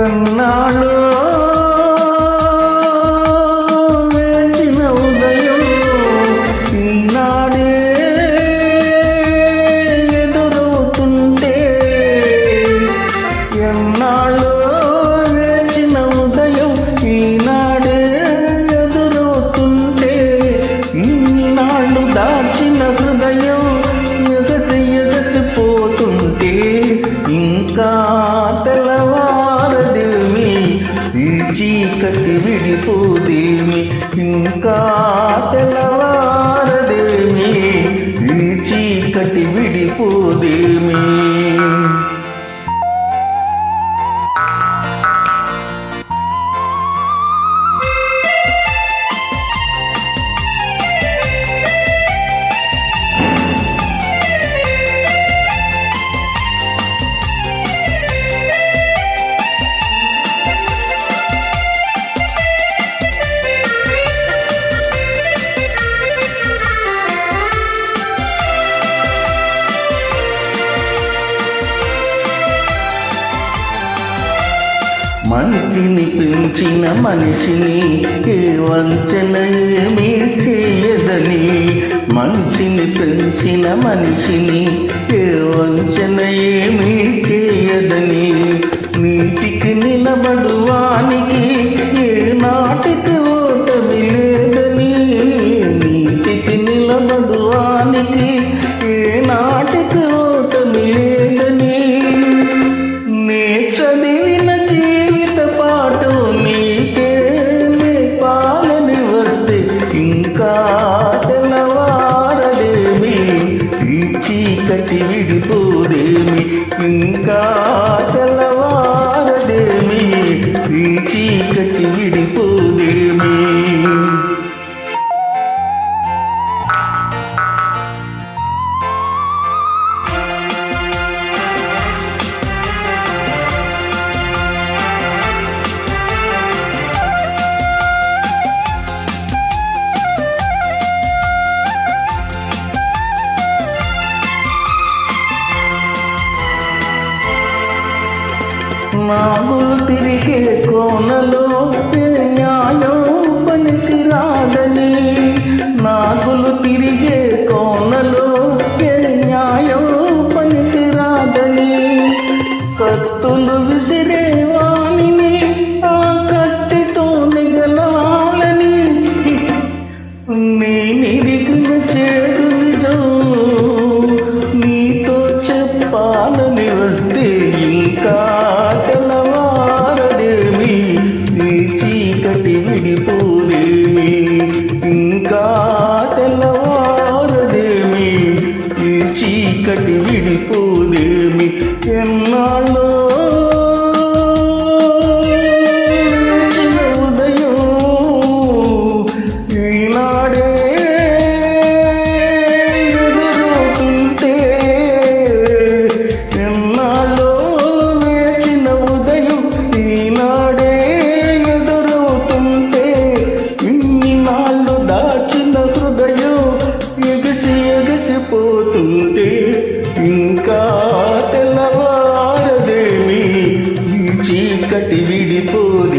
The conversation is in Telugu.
ఎన్నాళ్ళో వేచిన ఉదయం ఈనాడే ఎదురవుతుంటే, ఎన్నాళ్ళో వేచిన ఉదయం ఈనాడే ఎదురవుతుంటే, ఈనాళ్ళు దాచిన హృదయం ఎగసిపోతుంటే, ఇంకా తెల్లవారదేమి ఈ చీకటి విడిపోదేమి, ఇంకా తెల్లవారదేమి ఈ చీకటి విడిపోదేమి. మంచిని పెంచిన మనిషిని ఏ వంచన ఏమీ చేయదని, మంచిని పెంచిన మనిషిని ఏ వంచన ఏమీ చేయదని, నీతికి నిలబడువానికి ఏ నాటికి ఓటమి లేదని, నీతికి నిలబడువానికి ఏ నాటికి ఓటమి లేదని, నే చదివిన జీవిత పాఠం నీకే పాలని వస్తే, ఇంకా తెల్లవారదేమి ఈ చీకటి విడిపోదేమి, ఇంకా తెల్లవారదేమి ఈ చీకటి విడిపోదేమి. నాగులు తిరిగే కోనలో ఏ న్యాయం పనికి రాదని, నాగులు తిరిగే కోనలో ఏ న్యాయం పనికి రాదని, కత్తులు విసిరే వాణిని ఆ కత్తితో మిగలాలని, నీ నిరిగిన చేదు నిజం నీతో చెప్పాలని వస్తే, ఇంకా తెల్లవారదేమి ఈ చీకటి విడిపోదేమి, ఇంకా తెల్లవారదేమి ఈ చీకటి విడిపోదేమి. ఎన్నాళ్ళో వేచిన ఉదయం ఈనాడే ఎదురవుతుంటే, ఎన్నాళ్ళో వేచిన ఉదయం ఈనాడే ఎదురవుతుంటే, ఇన్నాళ్ళు దాచిన హృదయం ఎగసిపోతుంటే, ఇంకా తెల్లవారదేమి ఈ చీకటి విడిపోదేమి.